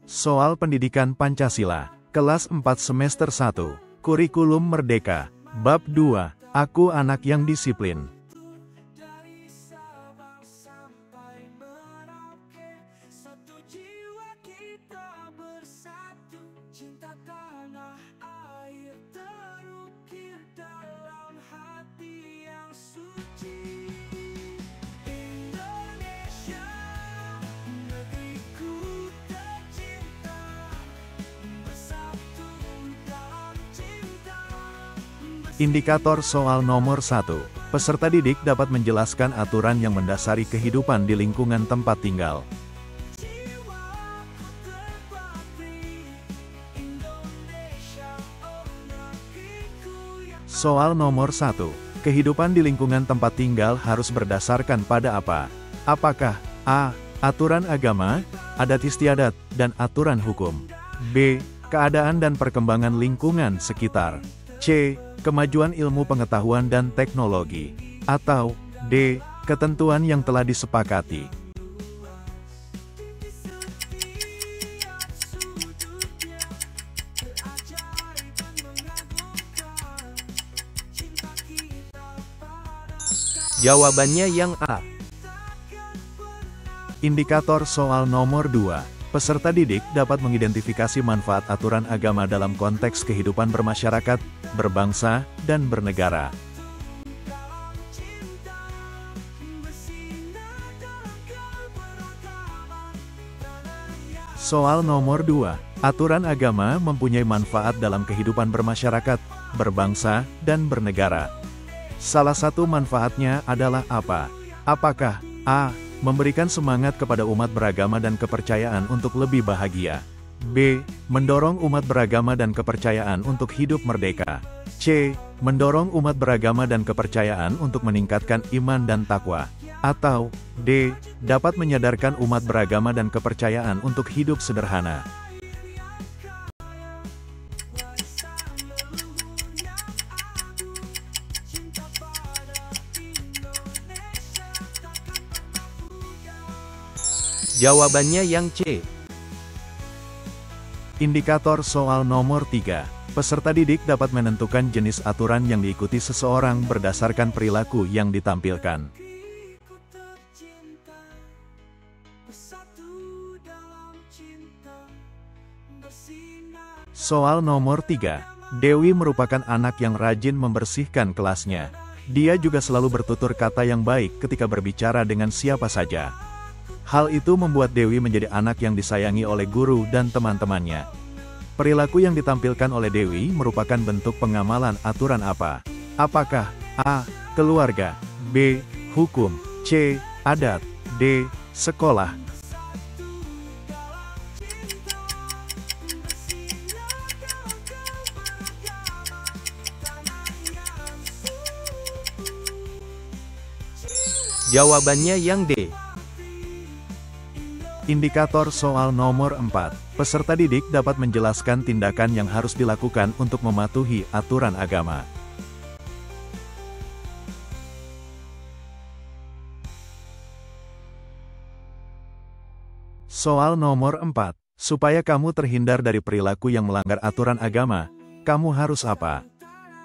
Soal Pendidikan Pancasila, kelas 4 semester 1, Kurikulum Merdeka, Bab 2, Aku Anak yang Disiplin. Indikator soal nomor 1. Peserta didik dapat menjelaskan aturan yang mendasari kehidupan di lingkungan tempat tinggal. Soal nomor 1. Kehidupan di lingkungan tempat tinggal harus berdasarkan pada apa? Apakah A. Aturan agama, adat istiadat, dan aturan hukum? B. Keadaan dan perkembangan lingkungan sekitar? C. Kemajuan ilmu pengetahuan dan teknologi? Atau D. Ketentuan yang telah disepakati? Jawabannya yang A. Indikator soal nomor 2. Peserta didik dapat mengidentifikasi manfaat aturan agama dalam konteks kehidupan bermasyarakat, berbangsa, dan bernegara. Soal nomor 2. Aturan agama mempunyai manfaat dalam kehidupan bermasyarakat, berbangsa, dan bernegara. Salah satu manfaatnya adalah apa? Apakah A. Memberikan semangat kepada umat beragama dan kepercayaan untuk lebih bahagia? B. Mendorong umat beragama dan kepercayaan untuk hidup merdeka? C. Mendorong umat beragama dan kepercayaan untuk meningkatkan iman dan takwa? Atau D. Dapat menyadarkan umat beragama dan kepercayaan untuk hidup sederhana? Jawabannya yang C. Indikator soal nomor 3. Peserta didik dapat menentukan jenis aturan yang diikuti seseorang berdasarkan perilaku yang ditampilkan. Soal nomor 3. Dewi merupakan anak yang rajin membersihkan kelasnya. Dia juga selalu bertutur kata yang baik ketika berbicara dengan siapa saja. Hal itu membuat Dewi menjadi anak yang disayangi oleh guru dan teman-temannya. Perilaku yang ditampilkan oleh Dewi merupakan bentuk pengamalan aturan apa? Apakah A. Keluarga, B. Hukum, C. Adat, D. Sekolah? Jawabannya yang D. Indikator soal nomor 4. Peserta didik dapat menjelaskan tindakan yang harus dilakukan untuk mematuhi aturan agama. Soal nomor 4. Supaya kamu terhindar dari perilaku yang melanggar aturan agama, kamu harus apa?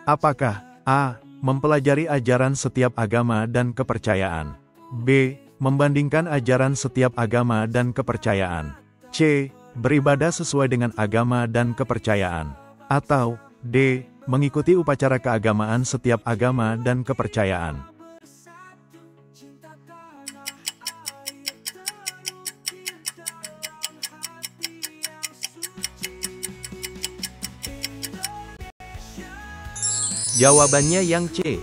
Apakah A. Mempelajari ajaran setiap agama dan kepercayaan? B. Membandingkan ajaran setiap agama dan kepercayaan? C. Beribadah sesuai dengan agama dan kepercayaan? Atau D. Mengikuti upacara keagamaan setiap agama dan kepercayaan? Jawabannya yang C.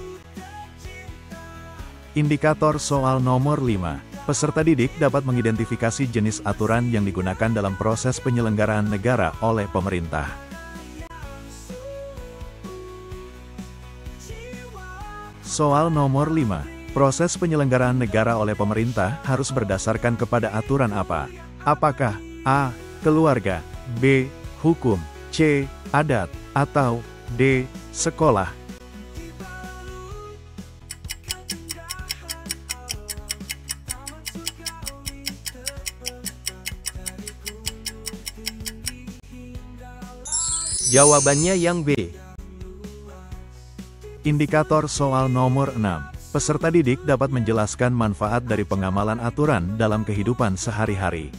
Indikator soal nomor 5. Peserta didik dapat mengidentifikasi jenis aturan yang digunakan dalam proses penyelenggaraan negara oleh pemerintah. Soal nomor 5. Proses penyelenggaraan negara oleh pemerintah harus berdasarkan kepada aturan apa? Apakah A. Keluarga, B. Hukum, C. Adat, atau D. Sekolah? Jawabannya yang B. Indikator soal nomor 6. Peserta didik dapat menjelaskan manfaat dari pengamalan aturan dalam kehidupan sehari-hari.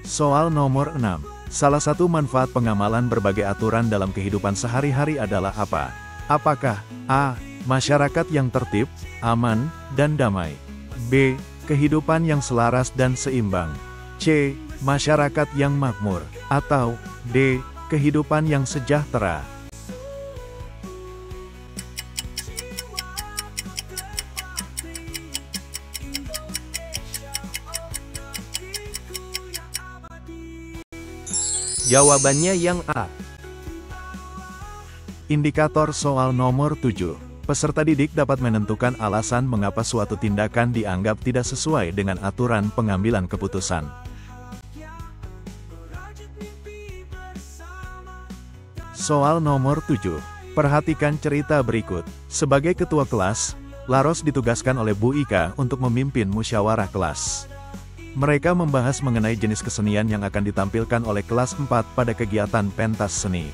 Soal nomor 6. Salah satu manfaat pengamalan berbagai aturan dalam kehidupan sehari-hari adalah apa? Apakah A. Masyarakat yang tertib, aman, dan damai. B. Kehidupan yang selaras dan seimbang. C. Masyarakat yang makmur. Atau D. Kehidupan yang sejahtera. Jawabannya yang A. Indikator soal nomor 7. Peserta didik dapat menentukan alasan mengapa suatu tindakan dianggap tidak sesuai dengan aturan pengambilan keputusan. Soal nomor 7. Perhatikan cerita berikut. Sebagai ketua kelas, Laros ditugaskan oleh Bu Ika untuk memimpin musyawarah kelas. Mereka membahas mengenai jenis kesenian yang akan ditampilkan oleh kelas 4 pada kegiatan pentas seni.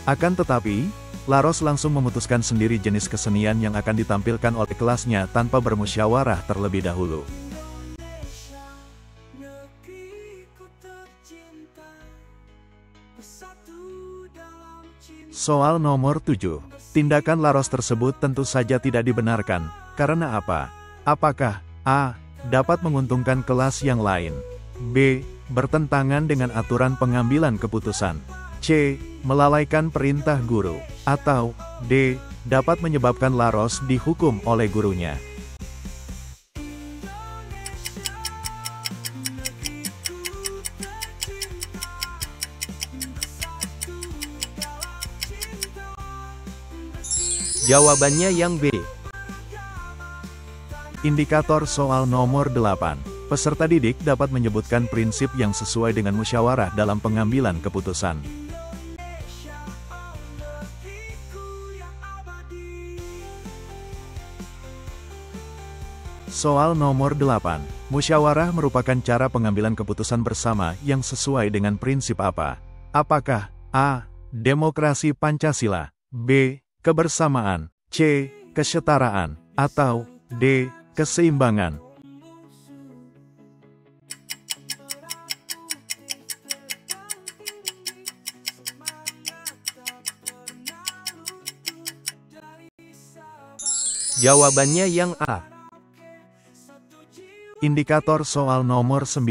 Akan tetapi, Laros langsung memutuskan sendiri jenis kesenian yang akan ditampilkan oleh kelasnya tanpa bermusyawarah terlebih dahulu. Soal nomor 7. Tindakan Laros tersebut tentu saja tidak dibenarkan. Karena apa? Apakah A. Dapat menguntungkan kelas yang lain. B. Bertentangan dengan aturan pengambilan keputusan. C. Melalaikan perintah guru. Atau D. Dapat menyebabkan Laros dihukum oleh gurunya. Jawabannya yang B. Indikator soal nomor 8. Peserta didik dapat menyebutkan prinsip yang sesuai dengan musyawarah dalam pengambilan keputusan. Soal nomor 8. Musyawarah merupakan cara pengambilan keputusan bersama yang sesuai dengan prinsip apa? Apakah A. Demokrasi Pancasila. B. Kebersamaan. C. Kesetaraan. Atau D. Keseimbangan. Jawabannya yang A. Indikator soal nomor 9.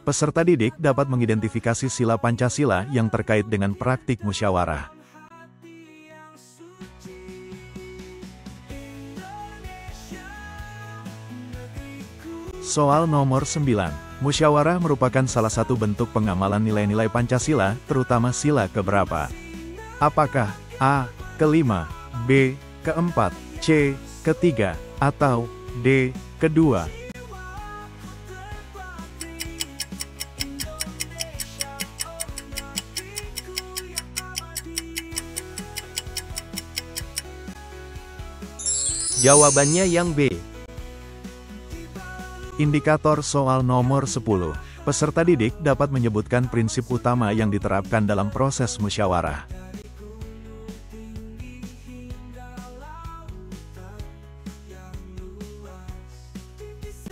Peserta didik dapat mengidentifikasi sila Pancasila yang terkait dengan praktik musyawarah. Soal nomor 9. Musyawarah merupakan salah satu bentuk pengamalan nilai-nilai Pancasila, terutama sila keberapa? Apakah A. Kelima, B. Keempat, C. Ketiga, atau D. Kedua? Jawabannya yang B. Indikator soal nomor 10. Peserta didik dapat menyebutkan prinsip utama yang diterapkan dalam proses musyawarah.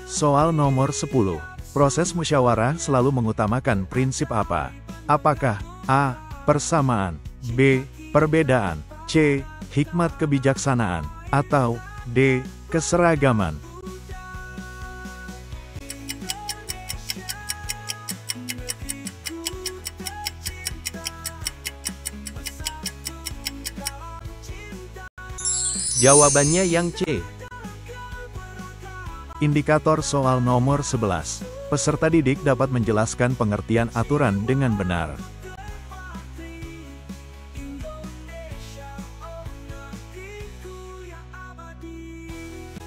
Soal nomor 10. Proses musyawarah selalu mengutamakan prinsip apa? Apakah A. Persamaan, B. Perbedaan, C. Hikmat kebijaksanaan, atau D. Keseragaman? Jawabannya yang C. Indikator soal nomor 11. Peserta didik dapat menjelaskan pengertian aturan dengan benar.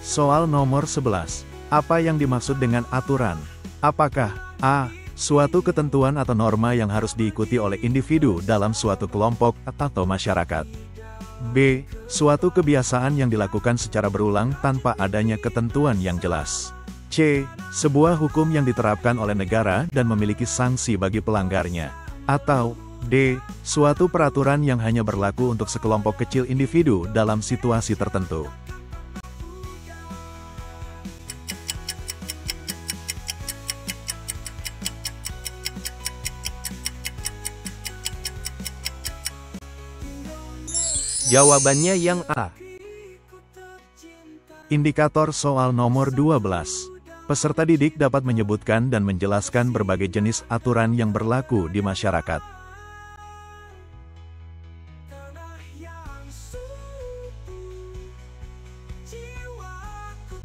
Soal nomor 11. Apa yang dimaksud dengan aturan? Apakah A. Suatu ketentuan atau norma yang harus diikuti oleh individu dalam suatu kelompok atau masyarakat? B. Suatu kebiasaan yang dilakukan secara berulang tanpa adanya ketentuan yang jelas. C. C. Sebuah hukum yang diterapkan oleh negara dan memiliki sanksi bagi pelanggarnya. Atau D. Suatu peraturan yang hanya berlaku untuk sekelompok kecil individu dalam situasi tertentu. Jawabannya yang A. Indikator soal nomor 12. Peserta didik dapat menyebutkan dan menjelaskan berbagai jenis aturan yang berlaku di masyarakat.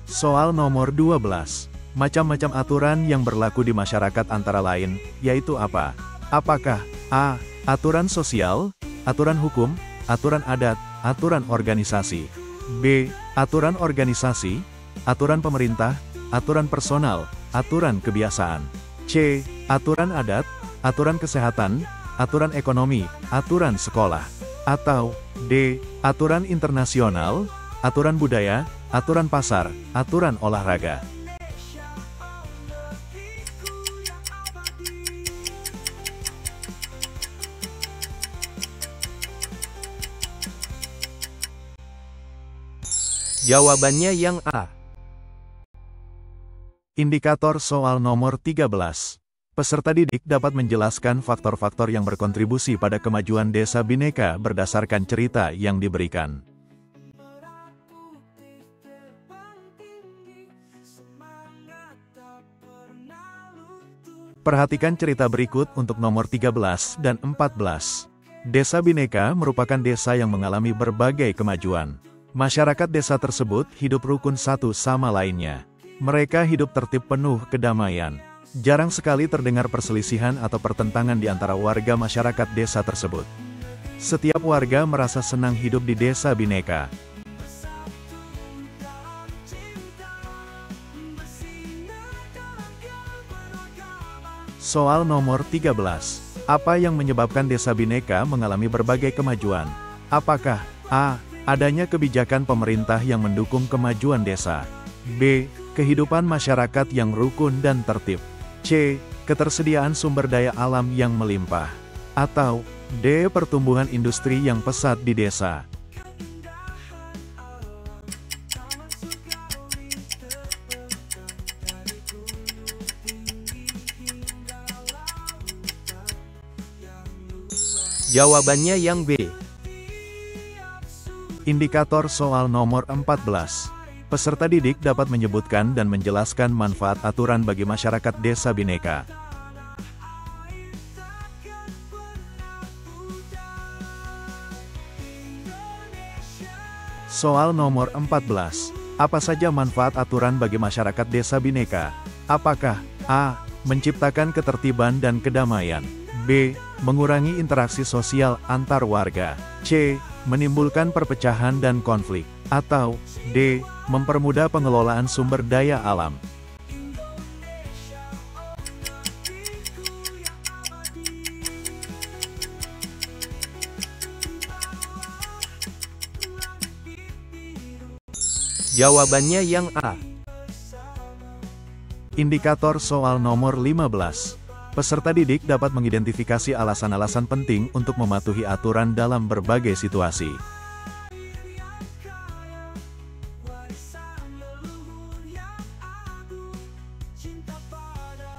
Soal nomor 12. Macam-macam aturan yang berlaku di masyarakat antara lain, yaitu apa? Apakah A. Aturan sosial, aturan hukum, aturan adat, aturan organisasi. B. Aturan organisasi, aturan pemerintah, aturan personal, aturan kebiasaan. C. Aturan adat, aturan kesehatan, aturan ekonomi, aturan sekolah. Atau D. Aturan internasional, aturan budaya, aturan pasar, aturan olahraga. Jawabannya yang A. Indikator soal nomor 13. Peserta didik dapat menjelaskan faktor-faktor yang berkontribusi pada kemajuan Desa Bhinneka berdasarkan cerita yang diberikan. Perhatikan cerita berikut untuk nomor 13 dan 14. Desa Bhinneka merupakan desa yang mengalami berbagai kemajuan. Masyarakat desa tersebut hidup rukun satu sama lainnya. Mereka hidup tertib penuh kedamaian. Jarang sekali terdengar perselisihan atau pertentangan di antara warga masyarakat desa tersebut. Setiap warga merasa senang hidup di Desa Bhinneka. Soal nomor 13. Apa yang menyebabkan Desa Bhinneka mengalami berbagai kemajuan? Apakah A. Adanya kebijakan pemerintah yang mendukung kemajuan desa. B. Kehidupan masyarakat yang rukun dan tertib. C. Ketersediaan sumber daya alam yang melimpah. Atau D. Pertumbuhan industri yang pesat di desa. Jawabannya yang B. Indikator soal nomor 14. Peserta didik dapat menyebutkan dan menjelaskan manfaat aturan bagi masyarakat Desa Bhinneka. Soal nomor 14. Apa saja manfaat aturan bagi masyarakat Desa Bhinneka? Apakah A. Menciptakan ketertiban dan kedamaian. B. Mengurangi interaksi sosial antar warga. C. Menimbulkan perpecahan dan konflik. Atau D. Mempermudah pengelolaan sumber daya alam. Jawabannya yang A. Indikator soal nomor 15. Peserta didik dapat mengidentifikasi alasan-alasan penting untuk mematuhi aturan dalam berbagai situasi.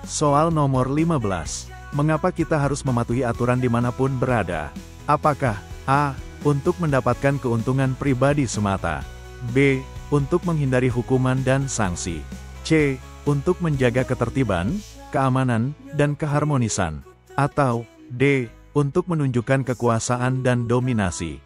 Soal nomor 15. Mengapa kita harus mematuhi aturan dimanapun berada? Apakah A. Untuk mendapatkan keuntungan pribadi semata. B. Untuk menghindari hukuman dan sanksi. C. Untuk menjaga ketertiban, keamanan, dan keharmonisan. Atau D. Untuk menunjukkan kekuasaan dan dominasi.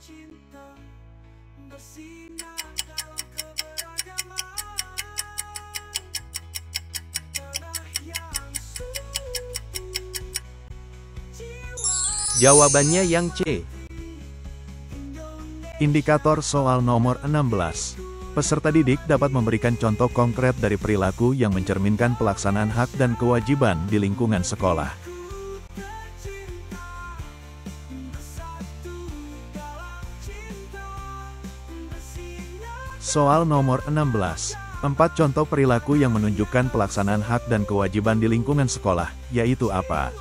Jawabannya yang C. Indikator soal nomor 16. Peserta didik dapat memberikan contoh konkret dari perilaku yang mencerminkan pelaksanaan hak dan kewajiban di lingkungan sekolah. Soal nomor 16. 4 contoh perilaku yang menunjukkan pelaksanaan hak dan kewajiban di lingkungan sekolah, yaitu apa?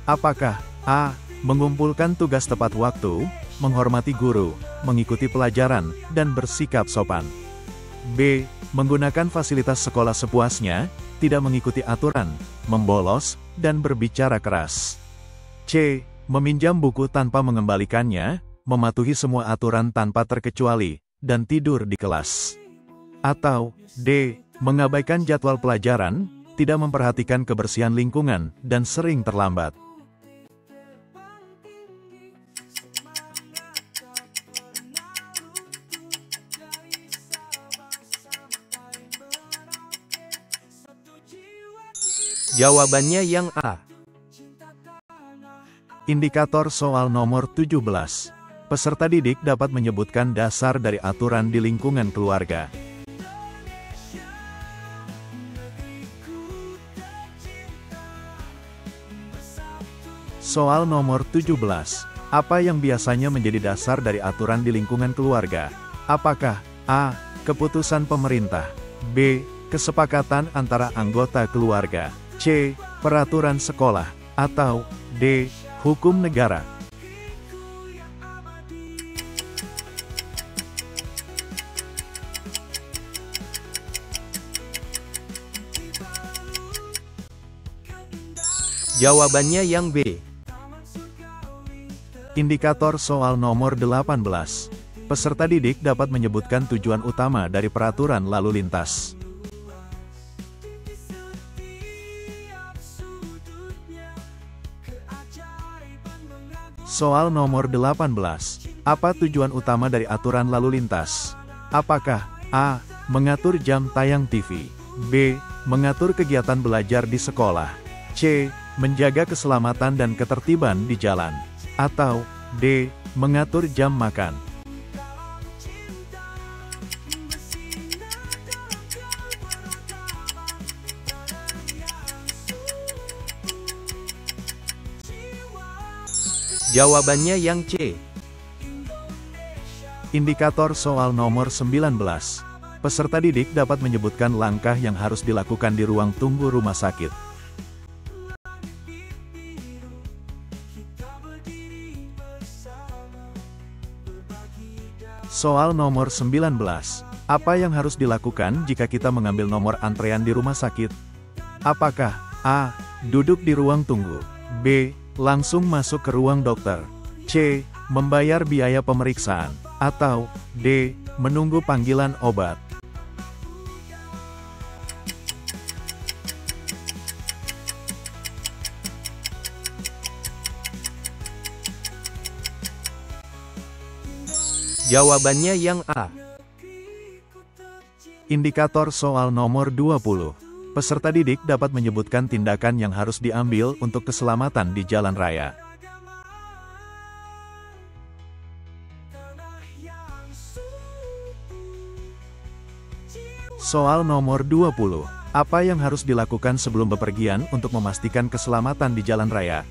Apakah A. Mengumpulkan tugas tepat waktu, menghormati guru, mengikuti pelajaran, dan bersikap sopan? B. Menggunakan fasilitas sekolah sepuasnya, tidak mengikuti aturan, membolos, dan berbicara keras? C. Meminjam buku tanpa mengembalikannya, mematuhi semua aturan tanpa terkecuali, dan tidur di kelas? Atau D. Mengabaikan jadwal pelajaran, tidak memperhatikan kebersihan lingkungan, dan sering terlambat? Jawabannya yang A. Indikator soal nomor 17. Peserta didik dapat menyebutkan dasar dari aturan di lingkungan keluarga. Soal nomor 17. Apa yang biasanya menjadi dasar dari aturan di lingkungan keluarga? Apakah A. Keputusan pemerintah, B. Kesepakatan antara anggota keluarga, C. Peraturan sekolah, atau D. Hukum negara? Jawabannya yang B. Indikator soal nomor 18. Peserta didik dapat menyebutkan tujuan utama dari peraturan lalu lintas. Soal nomor 18. Apa tujuan utama dari aturan lalu lintas? Apakah A. Mengatur jam tayang TV, B. Mengatur kegiatan belajar di sekolah, C. Menjaga keselamatan dan ketertiban di jalan, atau D. Mengatur jam makan? Jawabannya yang C. Indikator soal nomor 19. Peserta didik dapat menyebutkan langkah yang harus dilakukan di ruang tunggu rumah sakit. Soal nomor 19. Apa yang harus dilakukan jika kita mengambil nomor antrean di rumah sakit? Apakah A. Duduk di ruang tunggu, B. Langsung masuk ke ruang dokter, C. Membayar biaya pemeriksaan, atau D. Menunggu panggilan obat? Jawabannya yang A. Indikator soal nomor 20. Peserta didik dapat menyebutkan tindakan yang harus diambil untuk keselamatan di jalan raya. Soal nomor 20. Apa yang harus dilakukan sebelum bepergian untuk memastikan keselamatan di jalan raya?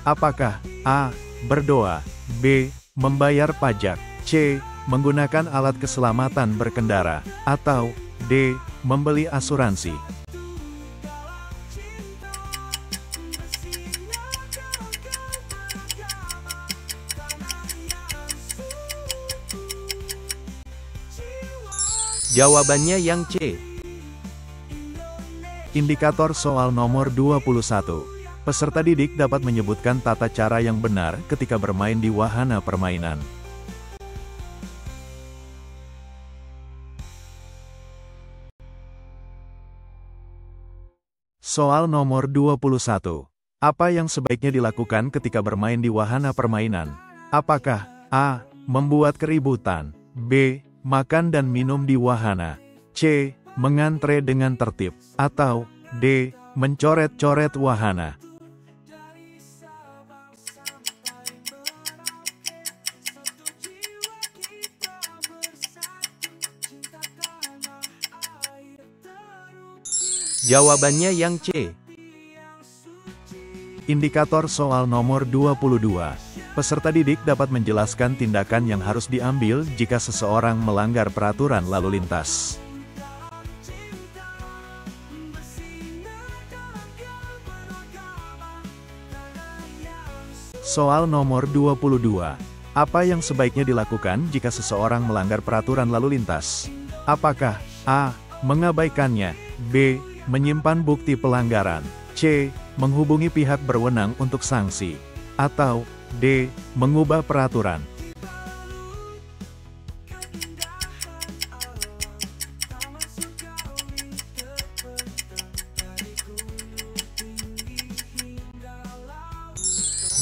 Apakah A. Berdoa, B. Membayar pajak, C. Menggunakan alat keselamatan berkendara, atau D. Membeli asuransi? Jawabannya yang C. Indikator soal nomor 21. Peserta didik dapat menyebutkan tata cara yang benar ketika bermain di wahana permainan. Soal nomor 21. Apa yang sebaiknya dilakukan ketika bermain di wahana permainan? Apakah A. Membuat keributan, B. Makan dan minum di wahana, C. Mengantre dengan tertib, atau D. Mencoret-coret wahana? Jawabannya yang C. Indikator soal nomor 22. Peserta didik dapat menjelaskan tindakan yang harus diambil jika seseorang melanggar peraturan lalu lintas. Soal nomor 22. Apa yang sebaiknya dilakukan jika seseorang melanggar peraturan lalu lintas? Apakah A. Mengabaikannya, B. Menyimpan bukti pelanggaran, C. Menghubungi pihak berwenang untuk sanksi, atau D. Mengubah peraturan?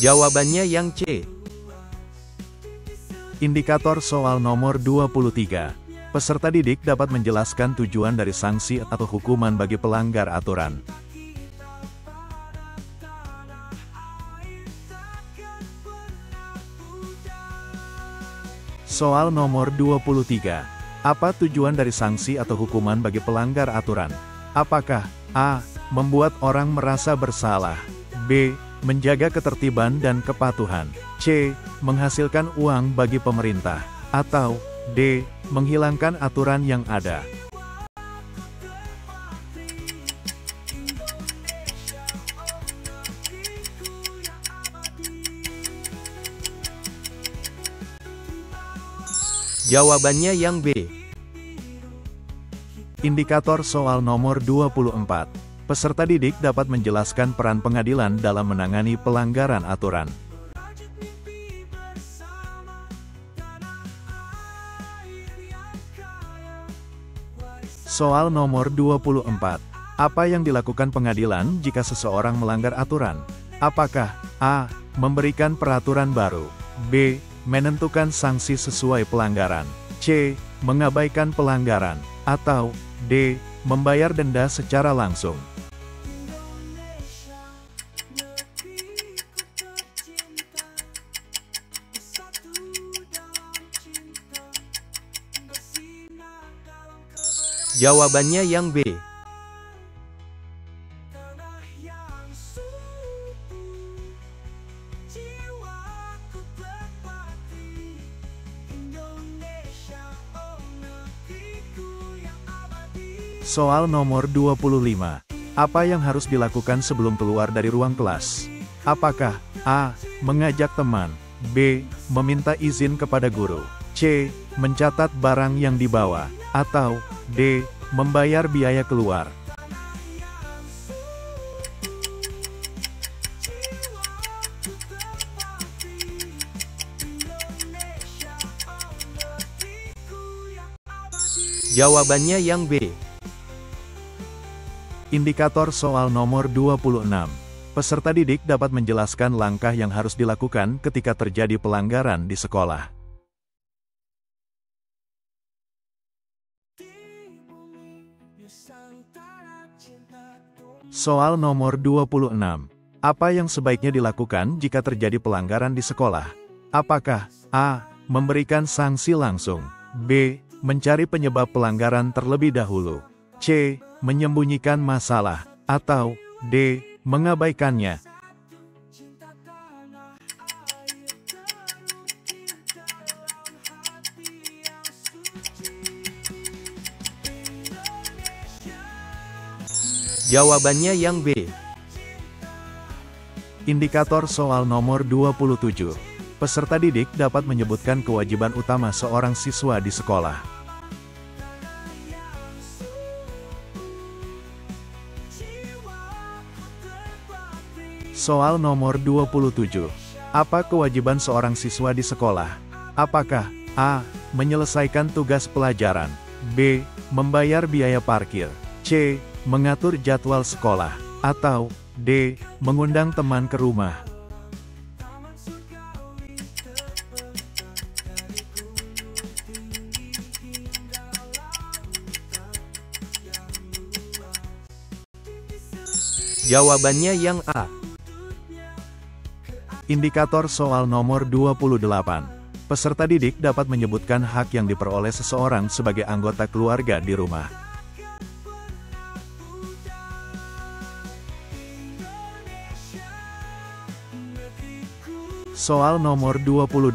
Jawabannya yang C. Indikator soal nomor 23. Peserta didik dapat menjelaskan tujuan dari sanksi atau hukuman bagi pelanggar aturan. Soal nomor 23. Apa tujuan dari sanksi atau hukuman bagi pelanggar aturan? Apakah A. Membuat orang merasa bersalah, B. Menjaga ketertiban dan kepatuhan, C. Menghasilkan uang bagi pemerintah, atau D. Menghilangkan aturan yang ada? Jawabannya yang B. Indikator soal nomor 24. Peserta didik dapat menjelaskan peran pengadilan dalam menangani pelanggaran aturan. Soal nomor 24. Apa yang dilakukan pengadilan jika seseorang melanggar aturan? Apakah A. Memberikan peraturan baru, B. Menentukan sanksi sesuai pelanggaran, C. Mengabaikan pelanggaran, atau D. Membayar denda secara langsung? Jawabannya yang B. Soal nomor 25. Apa yang harus dilakukan sebelum keluar dari ruang kelas? Apakah A. Mengajak teman, B. Meminta izin kepada guru, C. Mencatat barang yang dibawa, atau D. Membayar biaya keluar? Jawabannya yang B. Indikator soal nomor 26. Peserta didik dapat menjelaskan langkah yang harus dilakukan ketika terjadi pelanggaran di sekolah. Soal nomor 26. Apa yang sebaiknya dilakukan jika terjadi pelanggaran di sekolah? Apakah A. Memberikan sanksi langsung, B. Mencari penyebab pelanggaran terlebih dahulu, C. Menyembunyikan masalah, atau D. Mengabaikannya? Jawabannya yang B. Indikator soal nomor 27. Peserta didik dapat menyebutkan kewajiban utama seorang siswa di sekolah. Soal nomor 27. Apa kewajiban seorang siswa di sekolah? Apakah A. Menyelesaikan tugas pelajaran, B. Membayar biaya parkir, C. Mengatur jadwal sekolah, atau D. Mengundang teman ke rumah? Jawabannya yang A. Indikator soal nomor 28. Peserta didik dapat menyebutkan hak yang diperoleh seseorang sebagai anggota keluarga di rumah. Soal nomor 28.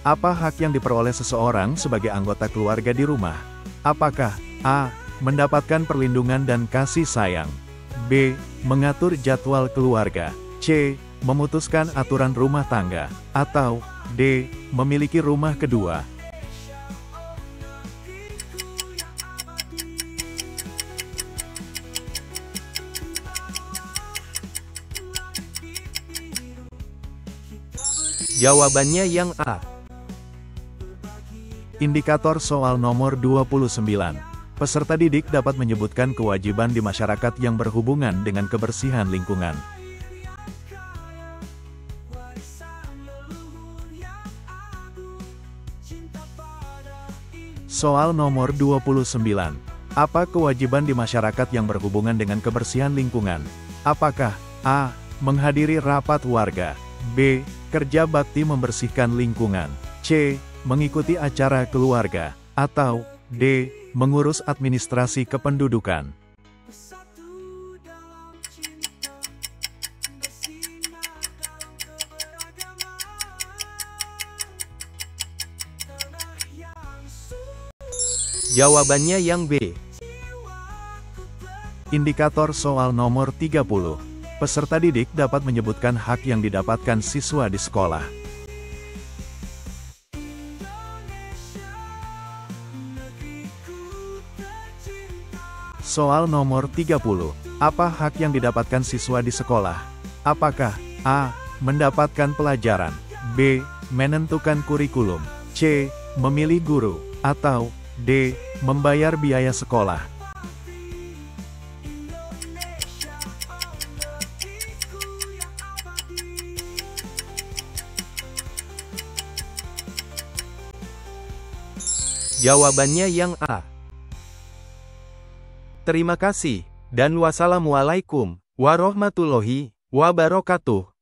Apa hak yang diperoleh seseorang sebagai anggota keluarga di rumah? Apakah A. Mendapatkan perlindungan dan kasih sayang, B. Mengatur jadwal keluarga, C. Memutuskan aturan rumah tangga. Atau D. Memiliki rumah kedua. Jawabannya yang A. Indikator soal nomor 29. Peserta didik dapat menyebutkan kewajiban di masyarakat yang berhubungan dengan kebersihan lingkungan. Soal nomor 29. Apa kewajiban di masyarakat yang berhubungan dengan kebersihan lingkungan? Apakah A. Menghadiri rapat warga, B. Kerja bakti membersihkan lingkungan, C. Mengikuti acara keluarga, atau D. Mengurus administrasi kependudukan? Jawabannya yang B. Indikator soal nomor 30. Peserta didik dapat menyebutkan hak yang didapatkan siswa di sekolah. Soal nomor 30. Apa hak yang didapatkan siswa di sekolah? Apakah A. Mendapatkan pelajaran, B. Menentukan kurikulum, C. Memilih guru, atau D. Membayar biaya sekolah? Jawabannya yang A. Terima kasih, dan wassalamualaikum warahmatullahi wabarakatuh.